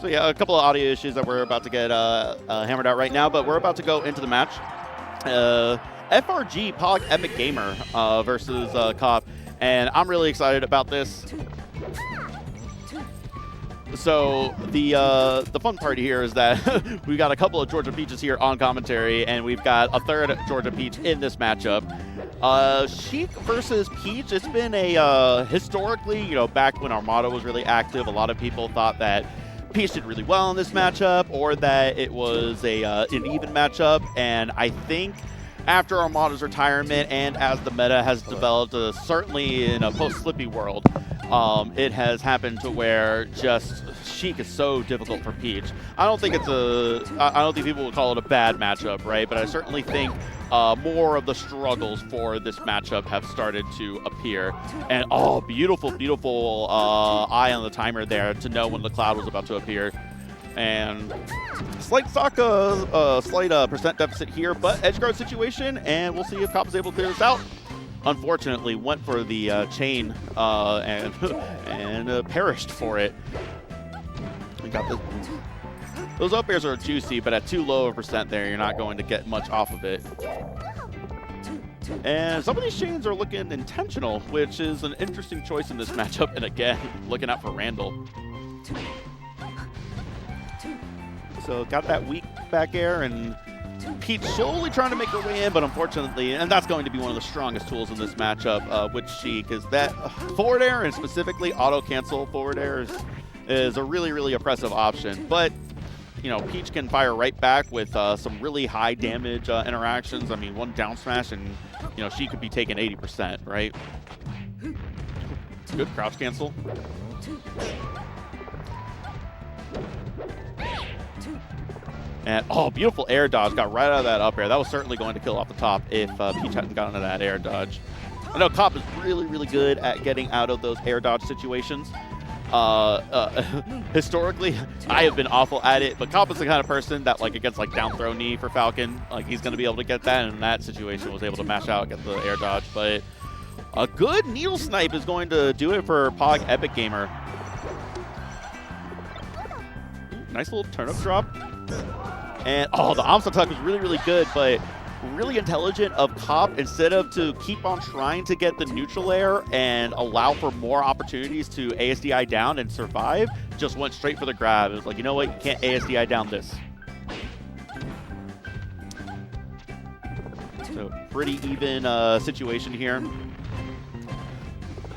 So yeah, a couple of audio issues that we're about to get hammered out right now, but we're about to go into the match. FRG POG Epic Gamer versus CAUP, and I'm really excited about this. So the fun part here is that we've got a couple of Georgia Peaches here on commentary, and we've got a third Georgia Peach in this matchup. Sheik versus Peach, it's been a historically, you know, back when Armada was really active, a lot of people thought that Peach did really well in this matchup, or that it was an even matchup. And I think after Armada's retirement and as the meta has developed, certainly in a post-Slippy world, it has happened to where just Sheik is so difficult for Peach. I don't think people would call it a bad matchup, right? But I certainly think more of the struggles for this matchup have started to appear. And oh, beautiful, beautiful eye on the timer there to know when the cloud was about to appear. And slight percent deficit here, but edge guard situation, and we'll see if CAUP is able to clear this out. Unfortunately, went for the chain and perished for it. We got this. Those up airs are juicy, but at too low of a percent there, you're not going to get much off of it. And some of these chains are looking intentional, which is an interesting choice in this matchup. And again, looking out for Randall. So got that weak back air, and Peach slowly trying to make her way in, but unfortunately, and that's going to be one of the strongest tools in this matchup with Sheik, is that forward air, and specifically auto cancel forward air is a really, really oppressive option. But you know, Peach can fire right back with some really high damage interactions. I mean, one down smash and, you know, she could be taking 80%, right? Good crouch cancel. And, oh, beautiful air dodge. Got right out of that up air. That was certainly going to kill off the top if Peach hadn't gotten to that air dodge. I know CAUP is really, really good at getting out of those air dodge situations. Historically, I have been awful at it, but CAUP is the kind of person that, like, against, like, down throw knee for Falcon, like, he's going to be able to get that, and in that situation was able to mash out, get the air dodge. But a good needle snipe is going to do it for POG Epic Gamer. Nice little turnip drop. And, oh, the Amsa tuck was really, really good, but really intelligent of CAUP, instead of to keep on trying to get the neutral air and allow for more opportunities to ASDI down and survive, just went straight for the grab. It was like, you know what, you can't ASDI down this. So pretty even situation here.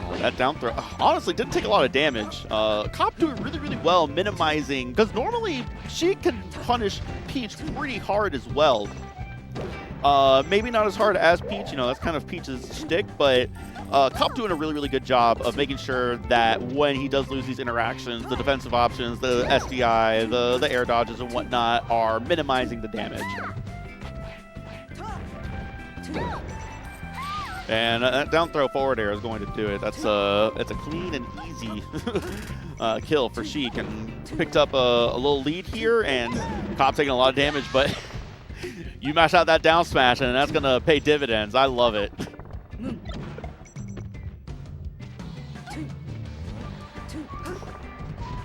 Oh, that down throw, honestly, didn't take a lot of damage. CAUP doing really, really well, minimizing, because normally she can punish Peach pretty hard as well. Maybe not as hard as Peach, you know, that's kind of Peach's shtick, but CAUP doing a really, really good job of making sure that when he does lose these interactions, the defensive options, the SDI, the air dodges and whatnot are minimizing the damage. And that down throw forward air is going to do it. That's it's a clean and easy kill for Sheik, and picked up a little lead here, and CAUP taking a lot of damage, but you mash out that down smash, and that's going to pay dividends. I love it.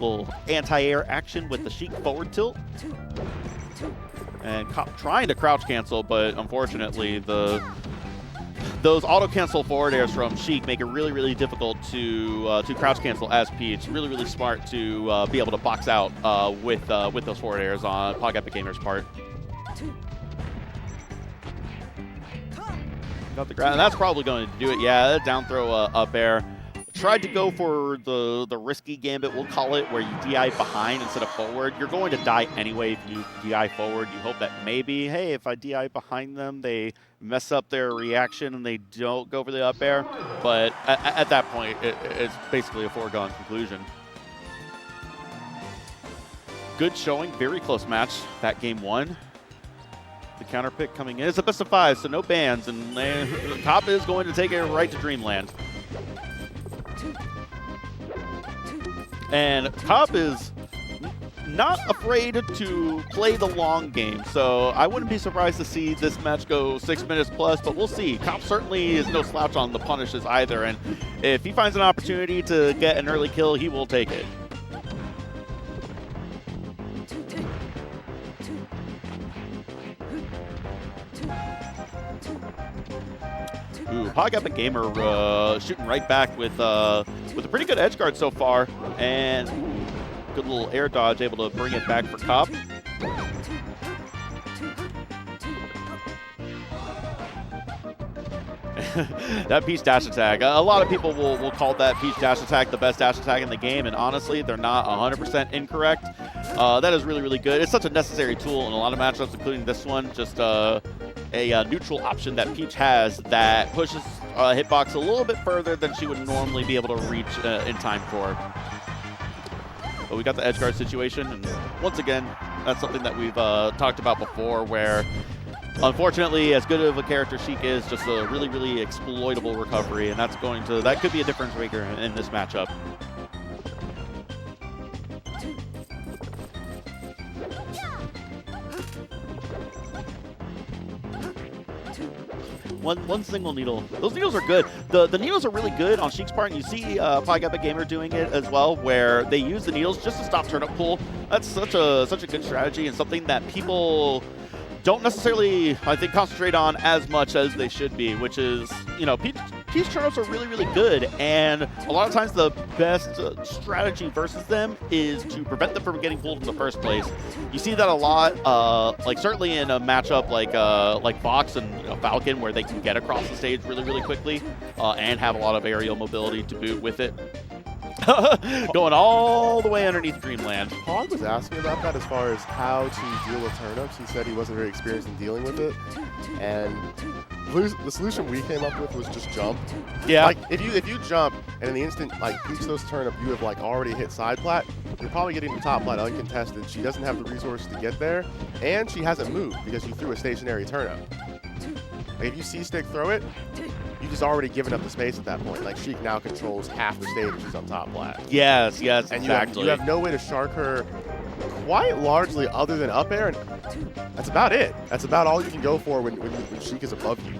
Little anti-air action with the Sheik forward tilt. And CAUP trying to crouch cancel, but unfortunately, those auto-cancel forward airs from Sheik make it really, really difficult to crouch cancel as Peach. Really, really smart to be able to box out with those forward airs on POG Epic Gamer's part. Got the ground, and that's probably going to do it. Yeah, that down throw up air. Tried to go for the risky gambit, we'll call it, where you DI behind instead of forward. You're going to die anyway if you DI forward. You hope that maybe, hey, if I DI behind them, they mess up their reaction and they don't go for the up air. But at that point, it's basically a foregone conclusion. Good showing, very close match, that game one. The counter pick coming in. It's a best of 5, so no bans, and CAUP is going to take it right to Dreamland. And CAUP is not afraid to play the long game, so I wouldn't be surprised to see this match go 6 minutes plus, but we'll see. CAUP certainly is no slouch on the punishes either, and if he finds an opportunity to get an early kill, he will take it. POG Epic Gamer shooting right back with a pretty good edge guard so far, and good little air dodge, able to bring it back for CAUP. That Peach dash attack, a lot of people will call that Peach dash attack the best dash attack in the game, and honestly, they're not 100% incorrect. That is really, really good. It's such a necessary tool in a lot of matchups, including this one. Just a neutral option that Peach has that pushes hitbox a little bit further than she would normally be able to reach in time for. But we got the edge guard situation, and once again, that's something that we've talked about before, where unfortunately, as good of a character Sheik is, just a really, really exploitable recovery, and that could be a difference maker in this matchup. One single needle. Those needles are good. The needles are really good on Sheik's part, and you see POG Epic Gamer doing it as well, where they use the needles just to stop turnip pull. That's such a good strategy, and something that people don't necessarily, I think, concentrate on as much as they should be, which is, you know, Peach turnips are really, really good, and a lot of times the best strategy versus them is to prevent them from getting pulled in the first place. You see that a lot, like certainly in a matchup like Fox and Falcon, where they can get across the stage really, really quickly and have a lot of aerial mobility to boot with it. Going all the way underneath Dreamland. POG was asking about that as far as how to deal with turnips. He said he wasn't very experienced in dealing with it, and the solution we came up with was just jump. Yeah. Like if you jump and in the instant like Peach throws turnip, you have like already hit side plat. You're probably getting the top plat uncontested. She doesn't have the resources to get there, and she hasn't moved because you threw a stationary turnip. Like if you C-stick throw it, you just already given up the space at that point. Like Sheik now controls half the stage if she's on top plat. Yes, and exactly. You have no way to shark her quite largely other than up air, and that's about it. That's about all you can go for when Sheik is above you.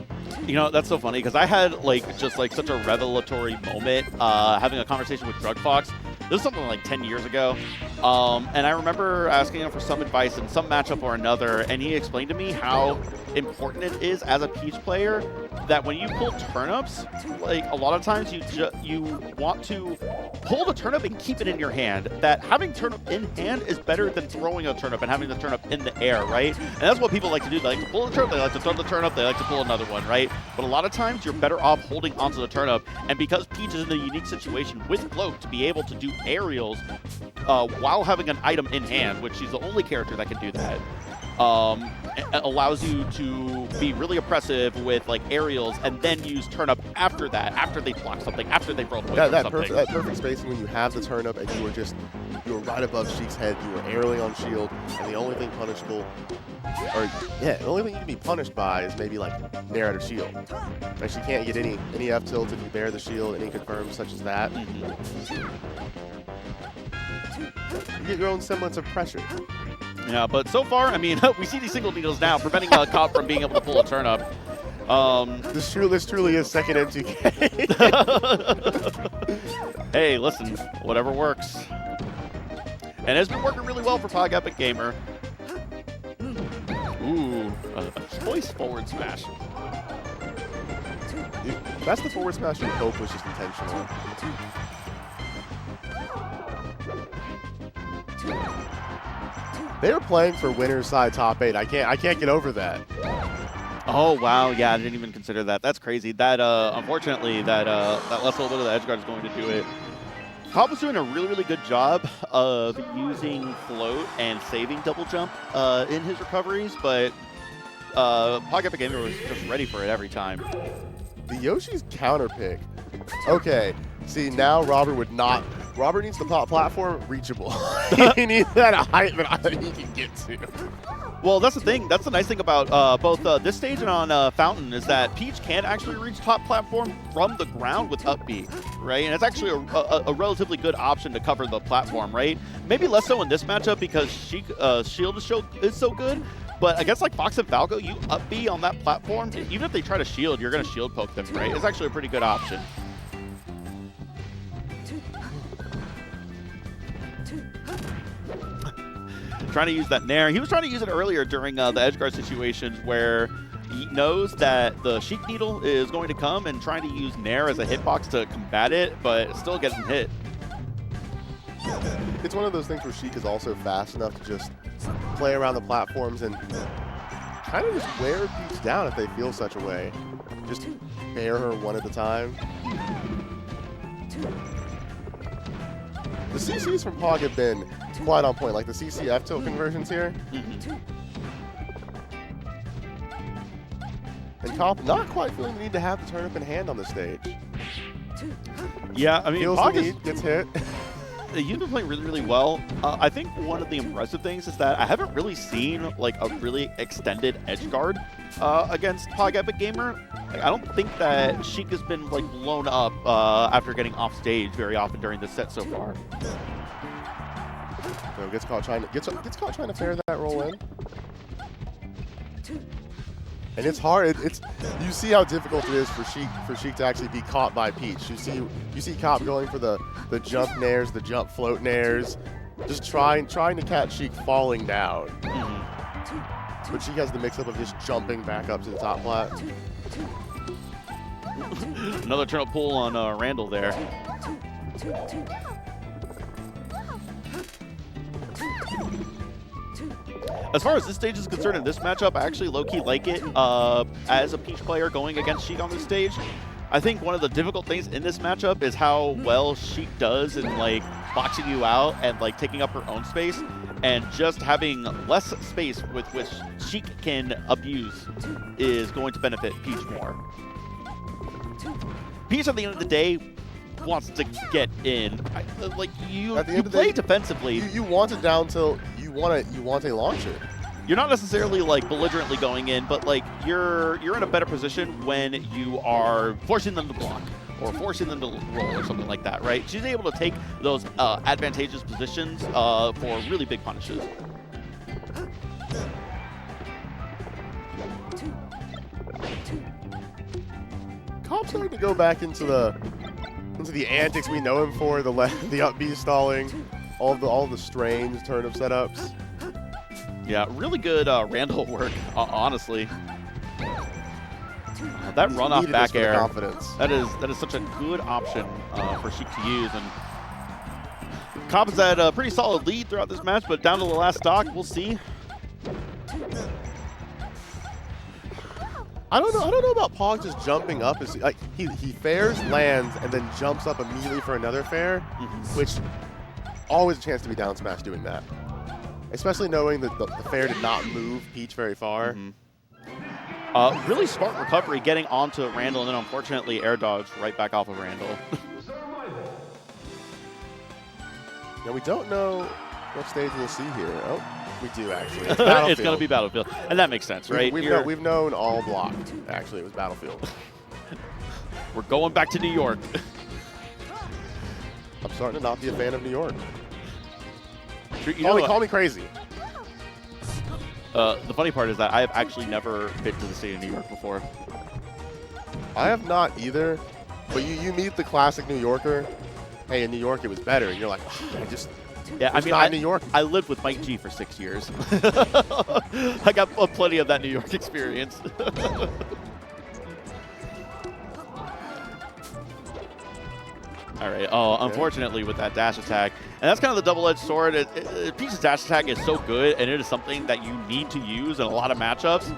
You know, that's so funny because I had just such a revelatory moment having a conversation with Drug Fox. This was something like 10 years ago, and I remember asking him for some advice in some matchup or another, and he explained to me how important it is as a Peach player that when you pull turnips, like a lot of times you want to pull the turnip and keep it in your hand. That having turnip in hand is better than throwing a turnip and having the turnip in the air, right? And that's what people like to do. They like to pull the turnip, they like to throw the turnip, they like to pull another one, right? But a lot of times you're better off holding onto the turnip, and because Peach is in a unique situation with Cloak to be able to do aerials while having an item in hand, which she's the only character that can do that, allows you to be really oppressive with like aerials and then use turnip after that, after they block something, after they've rolled away from something. That perfect spacing when you have the turnip and you were right above Sheik's head, you were aerially on shield, and the only thing punishable, the only thing you can be punished by is maybe like nair at her shield. Like she can't get any F tilt if you bear the shield, any confirms such as that. You get your own semblance of pressure. Yeah, but so far, I mean, we see these single needles now preventing CAUP from being able to pull a turnip. This truly is second M2K. Hey, listen, whatever works. And it's been working really well for POG Epic Gamer. Ooh, a choice forward smash. That's the forward smash you hope was just intentional. They were playing for winner's side top 8. I can't get over that. Oh wow, yeah, I didn't even consider that. That's crazy. That unfortunately that last little bit of the edge guard is going to do it. CAUP was doing a really, really good job of using float and saving double jump in his recoveries, but POG Epic Gamer was just ready for it every time. The Yoshi's counter pick. Okay, see now Robert needs the platform reachable. He needs that at a height that he can get to. Well, that's the thing. That's the nice thing about both this stage and on Fountain is that Peach can actually reach top platform from the ground with up B, right? And it's actually a relatively good option to cover the platform, right? Maybe less so in this matchup because shield is so good. But against like Fox and Falco, you up B on that platform, even if they try to shield, you're going to shield poke them, right? It's actually a pretty good option. Trying to use that nair. He was trying to use it earlier during the edge guard situations where he knows that the Sheik Needle is going to come and trying to use Nair as a hitbox to combat it, but still getting hit. It's one of those things where Sheik is also fast enough to just play around the platforms and kind of just wear Peach down if they feel such a way. Just bear her one at a time. The CCs from POG have been quite on point, like the CC F-tilt conversions here. And CAUP not quite feeling the need to have the turnip in hand on the stage. Yeah, I mean, Feels the need, gets hit. You've been playing really, really well. I think one of the impressive things is that I haven't really seen like a really extended edge guard against POG Epic Gamer. Like, I don't think that Sheik has been like blown up after getting off stage very often during this set so far. So gets caught trying to pair that roll in. And it's hard. You see how difficult it is for Sheik to actually be caught by Peach. You see CAUP going for the jump nairs, the jump float nairs, just trying to catch Sheik falling down. But Sheik has the mix up of just jumping back up to the top plat. Another turnip pull on Randall there. As far as this stage is concerned in this matchup, I actually low-key like it as a Peach player going against Sheik on this stage. I think one of the difficult things in this matchup is how well Sheik does in like boxing you out and like taking up her own space, and just having less space with which Sheik can abuse is going to benefit Peach more. Peach at the end of the day wants to get in. You play defensively. You want it down till you want a launcher. You're not necessarily like belligerently going in, but like you're in a better position when you are forcing them to block or forcing them to roll or something like that, right? She's able to take those advantageous positions for really big punishes. CAUP's starting to go back into the antics we know him for, the up B stalling, all the strange turnip setups. Yeah, really good Randall work, honestly. That run off back air, confidence. that is such a good option for Sheik to use. And CAUP has had a pretty solid lead throughout this match, but down to the last stock, we'll see. I don't know about POG just jumping up. Like he fairs, lands, and then jumps up immediately for another fair, which always a chance to be down smash doing that. Especially knowing that the fair did not move Peach very far. Really smart recovery getting onto Randall, and then unfortunately air dodge right back off of Randall. Now we don't know what stage we'll see here. Oh, we do actually. It's It's going to be Battlefield, and that makes sense, right? We've known all blocked. Actually, it was Battlefield. We're going back to New York. I'm starting to not be a fan of New York. You call me crazy. The funny part is that I have actually never been to the state of New York before. I have not either, but you meet the classic New Yorker. Hey, in New York it was better, and you're like, oh, I New York. I lived with Mike G for 6 years. I got plenty of that New York experience. All right. Oh, unfortunately with that dash attack. And that's kind of the double-edged sword. Peach's dash attack is so good, and it is something that you need to use in a lot of matchups.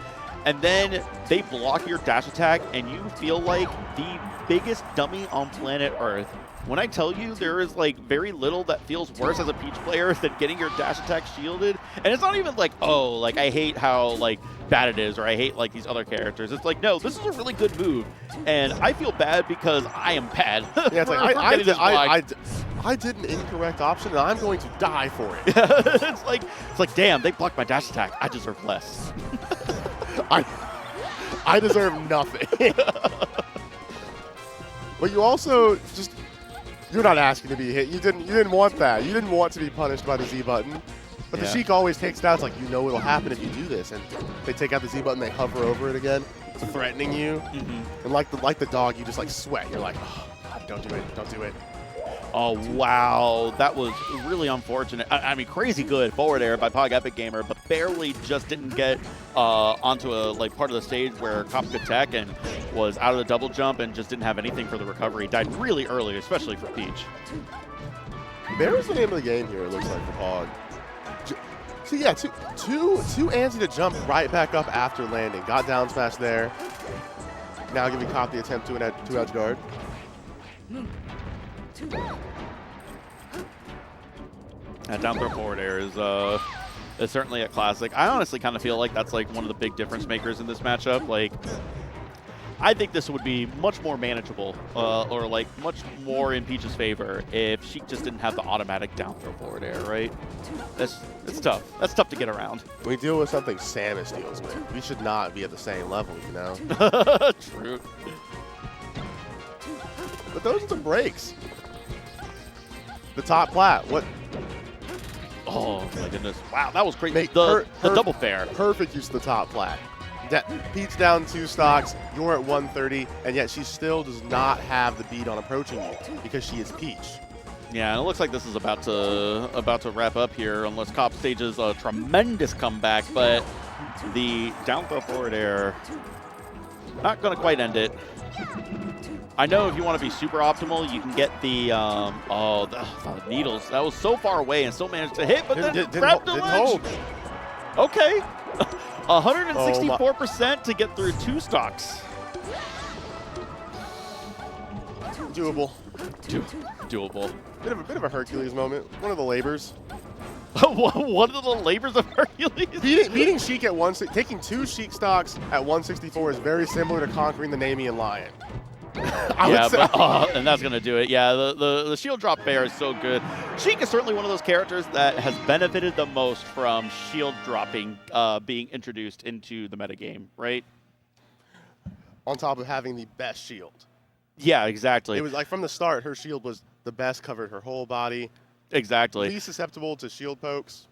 And then they block your dash attack, and you feel like the biggest dummy on planet Earth. When I tell you there is like very little that feels worse as a Peach player than getting your dash attack shielded. And it's not even like, oh, like I hate how like bad it is, or I hate like these other characters. It's like, no, this is a really good move. And I feel bad because I am bad. Yeah, it's like I did an incorrect option and I'm going to die for it. it's like, damn, they blocked my dash attack. I deserve less. I deserve nothing. But you also just, you're not asking to be hit. You didn't want that. You didn't want to be punished by the Z button. But the Sheik always takes it out. It's like, you know it'll happen if you do this. And they take out the Z button, they hover over it again, threatening you. And like the dog, you just like sweat. You're like, oh, God, don't do it. Don't do it. Oh, wow. That was really unfortunate. I mean, crazy good forward air by POG Epic Gamer, but barely just didn't get onto a part of the stage where CAUP could tech and was out of the double jump and just didn't have anything for the recovery. Died really early, especially for Peach. Bear's the name of the game here, it looks like, for POG. So yeah, two antsy to jump right back up after landing. Got down smash there. Now giving CAUP the attempt to an two-edge guard. That down throw forward air is certainly a classic. I honestly kind of feel like that's like one of the big difference makers in this matchup. Like, I think this would be much more manageable, or like much more in Peach's favor if she just didn't have the automatic down throw forward air, right? It's tough. That's tough to get around. We deal with something Samus deals with. We should not be at the same level, you know? True. But those are the breaks. The top plat, what? Oh my goodness! Wow, that was crazy. Mate, the double fair. Perfect use of the top plat. Peach down 2 stocks, you're at 130, and yet she still does not have the beat on approaching you because she is Peach. Yeah, and it looks like this is about to wrap up here unless CAUP stages a tremendous comeback, but the down throw forward air not going to quite end it. I know if you want to be super optimal, you can get the the needles. That was so far away and still managed to hit, but then grabbed the ledge. Okay. 164% to get through 2 stocks. Doable. Doable. Bit of a Hercules moment. One of the labors. One of the labors of Hercules? Beating Sheik at taking 2 Sheik stocks at 164 is very similar to conquering the Nemean Lion. And that's going to do it. Yeah, the shield drop fair is so good. Sheik is certainly one of those characters that has benefited the most from shield dropping being introduced into the metagame, right? On top of having the best shield. Yeah, exactly. It was like from the start, her shield was the best, covered her whole body. Exactly. Least susceptible to shield pokes.